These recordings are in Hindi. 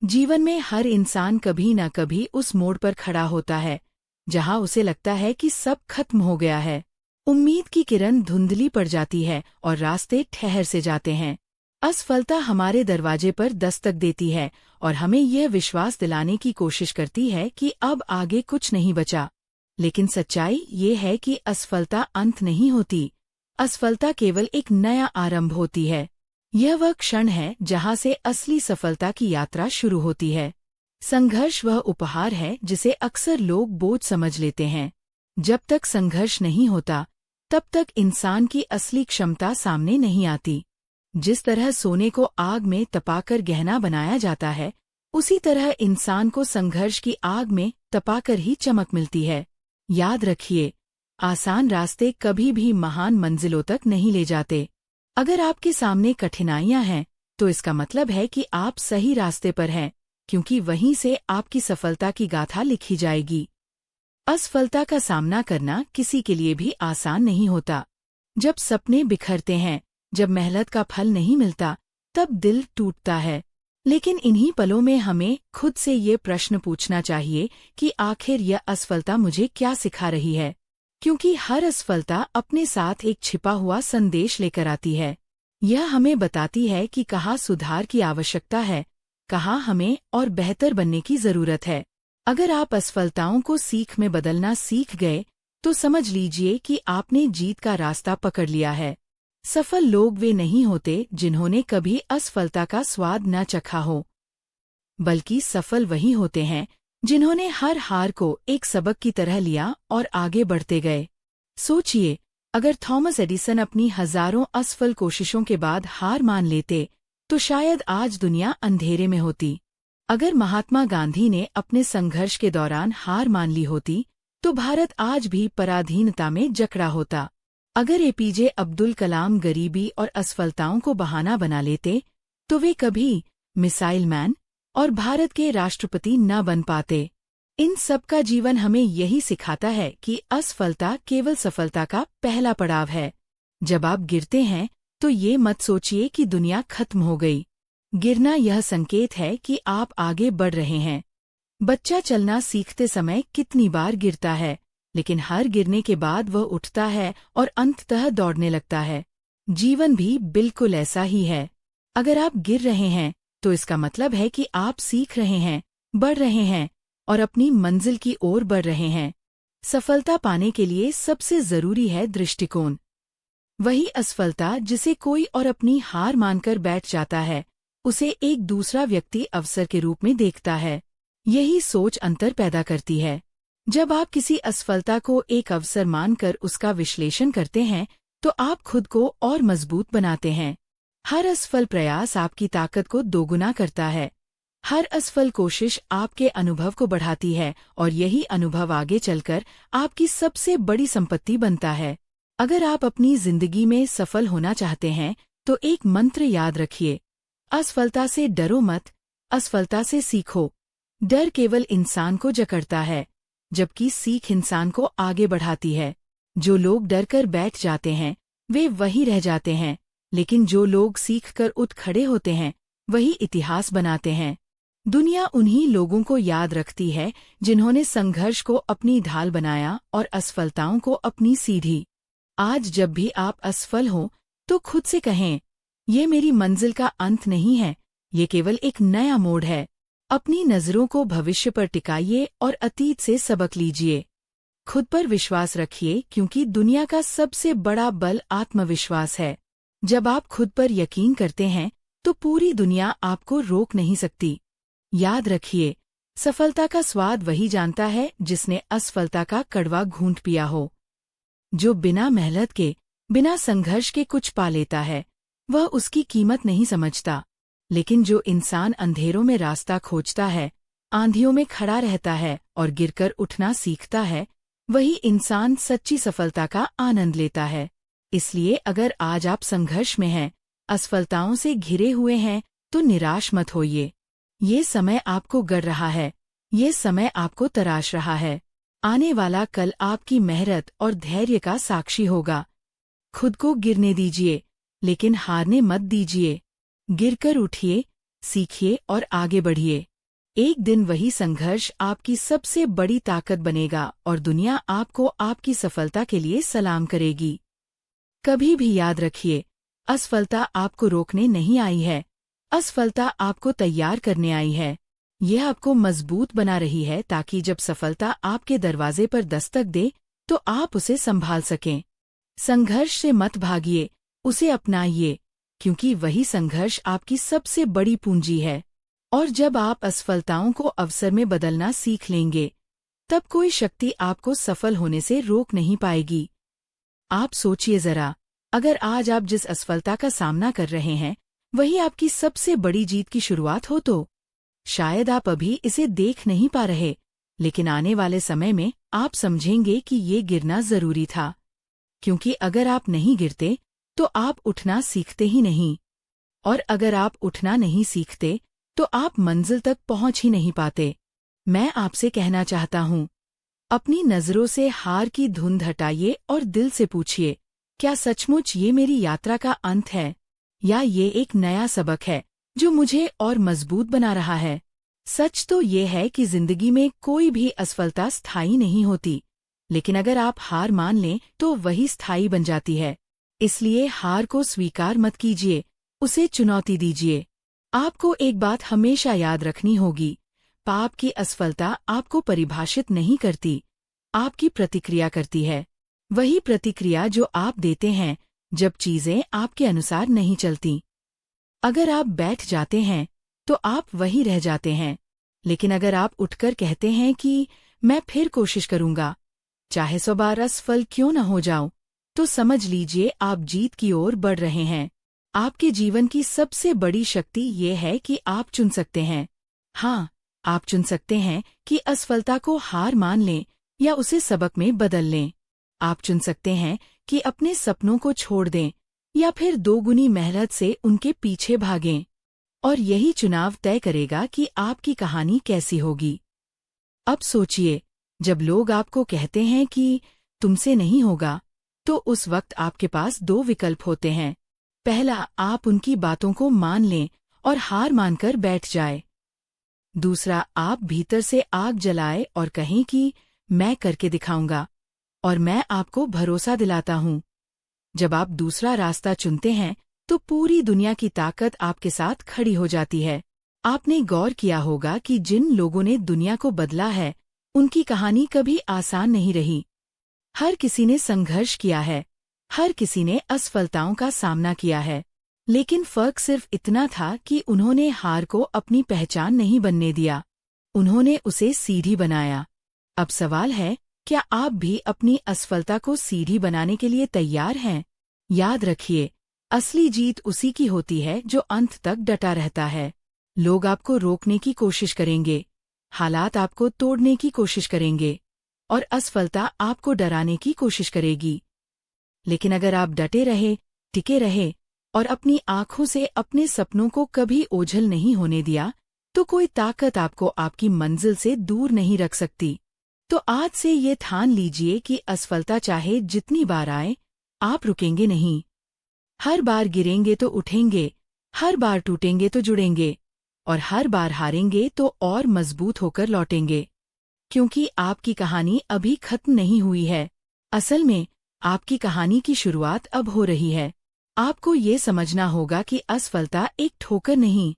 जीवन में हर इंसान कभी न कभी उस मोड़ पर खड़ा होता है जहां उसे लगता है कि सब खत्म हो गया है। उम्मीद की किरण धुंधली पड़ जाती है और रास्ते ठहर से जाते हैं। असफलता हमारे दरवाजे पर दस्तक देती है और हमें यह विश्वास दिलाने की कोशिश करती है कि अब आगे कुछ नहीं बचा। लेकिन सच्चाई ये है कि असफलता अंत नहीं होती। असफलता केवल एक नया आरंभ होती है। यह वह क्षण है जहां से असली सफलता की यात्रा शुरू होती है। संघर्ष वह उपहार है जिसे अक्सर लोग बोझ समझ लेते हैं। जब तक संघर्ष नहीं होता, तब तक इंसान की असली क्षमता सामने नहीं आती। जिस तरह सोने को आग में तपाकर गहना बनाया जाता है, उसी तरह इंसान को संघर्ष की आग में तपाकर ही चमक मिलती है। याद रखिए, आसान रास्ते कभी भी महान मंजिलों तक नहीं ले जाते। अगर आपके सामने कठिनाइयां हैं, तो इसका मतलब है कि आप सही रास्ते पर हैं, क्योंकि वहीं से आपकी सफलता की गाथा लिखी जाएगी। असफलता का सामना करना किसी के लिए भी आसान नहीं होता। जब सपने बिखरते हैं, जब मेहनत का फल नहीं मिलता, तब दिल टूटता है। लेकिन इन्हीं पलों में हमें खुद से ये प्रश्न पूछना चाहिए कि आखिर यह असफलता मुझे क्या सिखा रही है? क्योंकि हर असफलता अपने साथ एक छिपा हुआ संदेश लेकर आती है। यह हमें बताती है कि कहाँ सुधार की आवश्यकता है, कहाँ हमें और बेहतर बनने की जरूरत है। अगर आप असफलताओं को सीख में बदलना सीख गए, तो समझ लीजिए कि आपने जीत का रास्ता पकड़ लिया है। सफल लोग वे नहीं होते जिन्होंने कभी असफलता का स्वाद न चखा हो, बल्कि सफल वही होते हैं जिन्होंने हर हार को एक सबक की तरह लिया और आगे बढ़ते गए। सोचिए, अगर थॉमस एडिसन अपनी हजारों असफल कोशिशों के बाद हार मान लेते, तो शायद आज दुनिया अंधेरे में होती। अगर महात्मा गांधी ने अपने संघर्ष के दौरान हार मान ली होती, तो भारत आज भी पराधीनता में जकड़ा होता। अगर एपीजे अब्दुल कलाम गरीबी और असफलताओं को बहाना बना लेते, तो वे कभी मिसाइल मैन और भारत के राष्ट्रपति न बन पाते। इन सब का जीवन हमें यही सिखाता है कि असफलता केवल सफलता का पहला पड़ाव है। जब आप गिरते हैं, तो ये मत सोचिए कि दुनिया खत्म हो गई। गिरना यह संकेत है कि आप आगे बढ़ रहे हैं। बच्चा चलना सीखते समय कितनी बार गिरता है, लेकिन हर गिरने के बाद वह उठता है और अंततः दौड़ने लगता है। जीवन भी बिल्कुल ऐसा ही है। अगर आप गिर रहे हैं, तो इसका मतलब है कि आप सीख रहे हैं, बढ़ रहे हैं और अपनी मंजिल की ओर बढ़ रहे हैं। सफलता पाने के लिए सबसे जरूरी है दृष्टिकोण। वही असफलता जिसे कोई और अपनी हार मानकर बैठ जाता है, उसे एक दूसरा व्यक्ति अवसर के रूप में देखता है। यही सोच अंतर पैदा करती है। जब आप किसी असफलता को एक अवसर मानकर उसका विश्लेषण करते हैं, तो आप खुद को और मजबूत बनाते हैं। हर असफल प्रयास आपकी ताकत को दोगुना करता है। हर असफल कोशिश आपके अनुभव को बढ़ाती है और यही अनुभव आगे चलकर आपकी सबसे बड़ी संपत्ति बनता है। अगर आप अपनी जिंदगी में सफल होना चाहते हैं, तो एक मंत्र याद रखिए: असफलता से डरो मत, असफलता से सीखो। डर केवल इंसान को जकड़ता है, जबकि सीख इंसान को आगे बढ़ाती है। जो लोग डर कर बैठ जाते हैं, वे वही रह जाते हैं, लेकिन जो लोग सीखकर उठ खड़े होते हैं, वही इतिहास बनाते हैं। दुनिया उन्हीं लोगों को याद रखती है जिन्होंने संघर्ष को अपनी ढाल बनाया और असफलताओं को अपनी सीढ़ी। आज जब भी आप असफल हो, तो खुद से कहें, ये मेरी मंजिल का अंत नहीं है, ये केवल एक नया मोड़ है। अपनी नजरों को भविष्य पर टिकाइए और अतीत से सबक लीजिए। खुद पर विश्वास रखिए, क्योंकि दुनिया का सबसे बड़ा बल आत्मविश्वास है। जब आप खुद पर यकीन करते हैं, तो पूरी दुनिया आपको रोक नहीं सकती। याद रखिए, सफलता का स्वाद वही जानता है जिसने असफलता का कड़वा घूंट पिया हो। जो बिना मेहनत के, बिना संघर्ष के कुछ पा लेता है, वह उसकी कीमत नहीं समझता। लेकिन जो इंसान अंधेरों में रास्ता खोजता है, आंधियों में खड़ा रहता है और गिरकर उठना सीखता है, वही इंसान सच्ची सफलता का आनंद लेता है। इसलिए अगर आज आप संघर्ष में हैं, असफलताओं से घिरे हुए हैं, तो निराश मत होइए। ये समय आपको गढ़ रहा है, ये समय आपको तराश रहा है। आने वाला कल आपकी मेहनत और धैर्य का साक्षी होगा। खुद को गिरने दीजिए, लेकिन हारने मत दीजिए। गिरकर उठिए, सीखिए और आगे बढ़िए। एक दिन वही संघर्ष आपकी सबसे बड़ी ताकत बनेगा और दुनिया आपको आपकी सफलता के लिए सलाम करेगी। कभी भी याद रखिए, असफलता आपको रोकने नहीं आई है, असफलता आपको तैयार करने आई है। यह आपको मजबूत बना रही है ताकि जब सफलता आपके दरवाजे पर दस्तक दे तो आप उसे संभाल सकें। संघर्ष से मत भागिए, उसे अपनाइए, क्योंकि वही संघर्ष आपकी सबसे बड़ी पूंजी है। और जब आप असफलताओं को अवसर में बदलना सीख लेंगे, तब कोई शक्ति आपको सफल होने से रोक नहीं पाएगी। आप सोचिए जरा, अगर आज आप जिस असफलता का सामना कर रहे हैं वही आपकी सबसे बड़ी जीत की शुरुआत हो तो शायद आप अभी इसे देख नहीं पा रहे, लेकिन आने वाले समय में आप समझेंगे कि ये गिरना जरूरी था। क्योंकि अगर आप नहीं गिरते तो आप उठना सीखते ही नहीं, और अगर आप उठना नहीं सीखते तो आप मंजिल तक पहुंच ही नहीं पाते। मैं आपसे कहना चाहता हूं, अपनी नजरों से हार की धुंध हटाइए और दिल से पूछिए, क्या सचमुच ये मेरी यात्रा का अंत है, या ये एक नया सबक है जो मुझे और मजबूत बना रहा है। सच तो ये है कि जिंदगी में कोई भी असफलता स्थायी नहीं होती, लेकिन अगर आप हार मान लें तो वही स्थायी बन जाती है। इसलिए हार को स्वीकार मत कीजिए, उसे चुनौती दीजिए। आपको एक बात हमेशा याद रखनी होगी, पाप की असफलता आपको परिभाषित नहीं करती, आपकी प्रतिक्रिया करती है। वही प्रतिक्रिया जो आप देते हैं जब चीजें आपके अनुसार नहीं चलती। अगर आप बैठ जाते हैं तो आप वही रह जाते हैं, लेकिन अगर आप उठकर कहते हैं कि मैं फिर कोशिश करूंगा, चाहे 100 बार असफल क्यों न हो जाऊं, तो समझ लीजिए आप जीत की ओर बढ़ रहे हैं। आपके जीवन की सबसे बड़ी शक्ति ये है कि आप चुन सकते हैं। हाँ, आप चुन सकते हैं कि असफलता को हार मान लें या उसे सबक में बदल लें। आप चुन सकते हैं कि अपने सपनों को छोड़ दें या फिर दोगुनी मेहनत से उनके पीछे भागें। और यही चुनाव तय करेगा कि आपकी कहानी कैसी होगी। अब सोचिए, जब लोग आपको कहते हैं कि तुमसे नहीं होगा, तो उस वक्त आपके पास 2 विकल्प होते हैं। पहला, आप उनकी बातों को मान लें और हार मानकर बैठ जाए। दूसरा, आप भीतर से आग जलाए और कहें कि मैं करके दिखाऊंगा। और मैं आपको भरोसा दिलाता हूं, जब आप दूसरा रास्ता चुनते हैं तो पूरी दुनिया की ताकत आपके साथ खड़ी हो जाती है। आपने गौर किया होगा कि जिन लोगों ने दुनिया को बदला है, उनकी कहानी कभी आसान नहीं रही। हर किसी ने संघर्ष किया है, हर किसी ने असफलताओं का सामना किया है, लेकिन फर्क सिर्फ इतना था कि उन्होंने हार को अपनी पहचान नहीं बनने दिया, उन्होंने उसे सीढ़ी बनाया। अब सवाल है, क्या आप भी अपनी असफलता को सीढ़ी बनाने के लिए तैयार हैं? याद रखिए, असली जीत उसी की होती है जो अंत तक डटा रहता है। लोग आपको रोकने की कोशिश करेंगे, हालात आपको तोड़ने की कोशिश करेंगे, और असफलता आपको डराने की कोशिश करेगी। लेकिन अगर आप डटे रहे, टिके रहे और अपनी आंखों से अपने सपनों को कभी ओझल नहीं होने दिया, तो कोई ताकत आपको आपकी मंजिल से दूर नहीं रख सकती। तो आज से ये ठान लीजिए कि असफलता चाहे जितनी बार आए, आप रुकेंगे नहीं। हर बार गिरेंगे तो उठेंगे, हर बार टूटेंगे तो जुड़ेंगे, और हर बार हारेंगे तो और मजबूत होकर लौटेंगे। क्योंकि आपकी कहानी अभी खत्म नहीं हुई है। असल में आपकी कहानी की शुरुआत अब हो रही है। आपको ये समझना होगा कि असफलता एक ठोकर नहीं,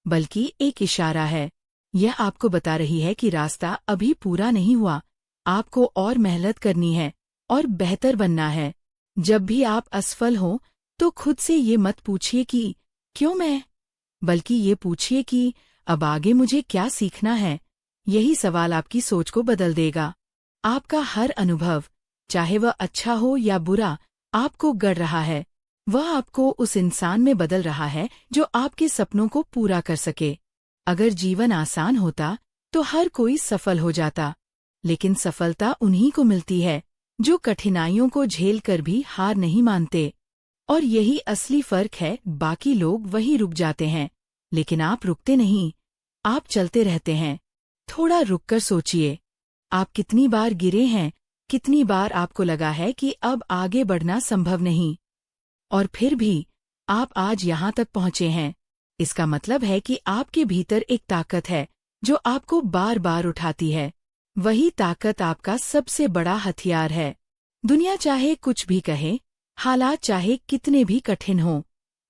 बल्कि एक इशारा है। यह आपको बता रही है कि रास्ता अभी पूरा नहीं हुआ, आपको और मेहनत करनी है और बेहतर बनना है। जब भी आप असफल हो तो खुद से ये मत पूछिए कि क्यों मैं, बल्कि ये पूछिए कि अब आगे मुझे क्या सीखना है। यही सवाल आपकी सोच को बदल देगा। आपका हर अनुभव, चाहे वह अच्छा हो या बुरा, आपको गढ़ रहा है। वह आपको उस इंसान में बदल रहा है जो आपके सपनों को पूरा कर सके। अगर जीवन आसान होता तो हर कोई सफल हो जाता, लेकिन सफलता उन्हीं को मिलती है जो कठिनाइयों को झेल कर भी हार नहीं मानते। और यही असली फर्क है। बाकी लोग वहीं रुक जाते हैं, लेकिन आप रुकते नहीं, आप चलते रहते हैं। थोड़ा रुककर सोचिए, आप कितनी बार गिरे हैं, कितनी बार आपको लगा है कि अब आगे बढ़ना संभव नहीं, और फिर भी आप आज यहाँ तक पहुँचे हैं। इसका मतलब है कि आपके भीतर एक ताकत है जो आपको बार बार उठाती है। वही ताकत आपका सबसे बड़ा हथियार है। दुनिया चाहे कुछ भी कहे, हालात चाहे कितने भी कठिन हों,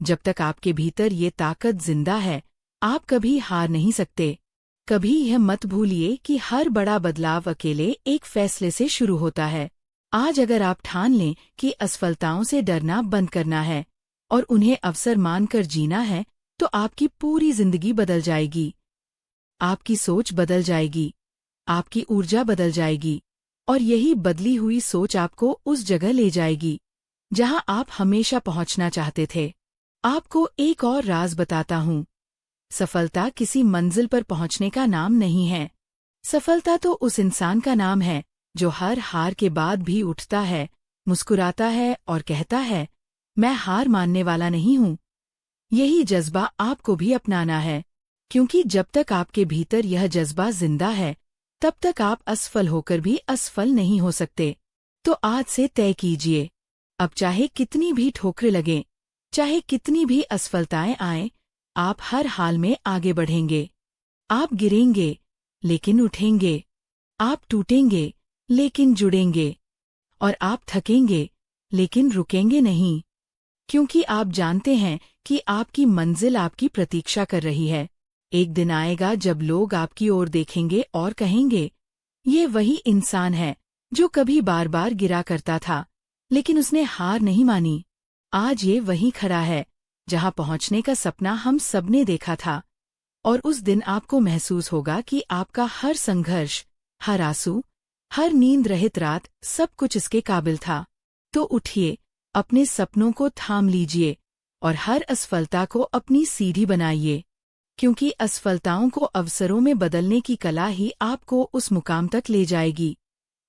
जब तक आपके भीतर ये ताकत जिंदा है, आप कभी हार नहीं सकते। कभी यह मत भूलिए कि हर बड़ा बदलाव अकेले एक फैसले से शुरू होता है। आज अगर आप ठान लें कि असफलताओं से डरना बंद करना है और उन्हें अवसर मानकर जीना है, तो आपकी पूरी जिंदगी बदल जाएगी। आपकी सोच बदल जाएगी, आपकी ऊर्जा बदल जाएगी, और यही बदली हुई सोच आपको उस जगह ले जाएगी जहां आप हमेशा पहुंचना चाहते थे। आपको एक और राज बताता हूं, सफलता किसी मंजिल पर पहुंचने का नाम नहीं है। सफलता तो उस इंसान का नाम है जो हर हार के बाद भी उठता है, मुस्कुराता है और कहता है, मैं हार मानने वाला नहीं हूं। यही जज्बा आपको भी अपनाना है, क्योंकि जब तक आपके भीतर यह जज्बा जिंदा है, तब तक आप असफल होकर भी असफल नहीं हो सकते। तो आज से तय कीजिए, अब चाहे कितनी भी ठोकरें लगें, चाहे कितनी भी असफलताएं आएं, आप हर हाल में आगे बढ़ेंगे। आप गिरेंगे, लेकिन उठेंगे। आप टूटेंगे, लेकिन जुड़ेंगे। और आप थकेंगे, लेकिन रुकेंगे नहीं, क्योंकि आप जानते हैं कि आपकी मंजिल आपकी प्रतीक्षा कर रही है। एक दिन आएगा जब लोग आपकी ओर देखेंगे और कहेंगे, ये वही इंसान है जो कभी बार बार गिरा करता था, लेकिन उसने हार नहीं मानी। आज ये वहीं खड़ा है जहां पहुंचने का सपना हम सबने देखा था। और उस दिन आपको महसूस होगा कि आपका हर संघर्ष, हर आंसू, हर नींद रहित रात, सब कुछ इसके काबिल था। तो उठिए, अपने सपनों को थाम लीजिए और हर असफलता को अपनी सीढ़ी बनाइए, क्योंकि असफलताओं को अवसरों में बदलने की कला ही आपको उस मुकाम तक ले जाएगी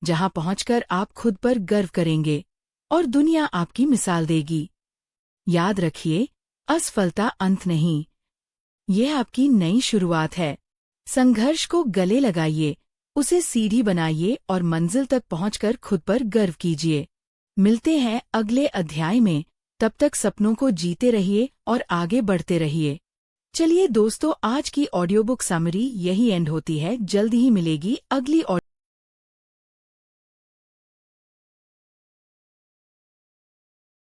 जहां पहुंचकर आप खुद पर गर्व करेंगे और दुनिया आपकी मिसाल देगी। याद रखिए, असफलता अंत नहीं, यह आपकी नई शुरुआत है। संघर्ष को गले लगाइए, उसे सीढ़ी बनाइए और मंजिल तक पहुंचकर खुद पर गर्व कीजिए। मिलते हैं अगले अध्याय में, तब तक सपनों को जीते रहिए और आगे बढ़ते रहिए। चलिए दोस्तों, आज की ऑडियो बुक समरी यही एंड होती है। जल्द ही मिलेगी अगली ऑडियो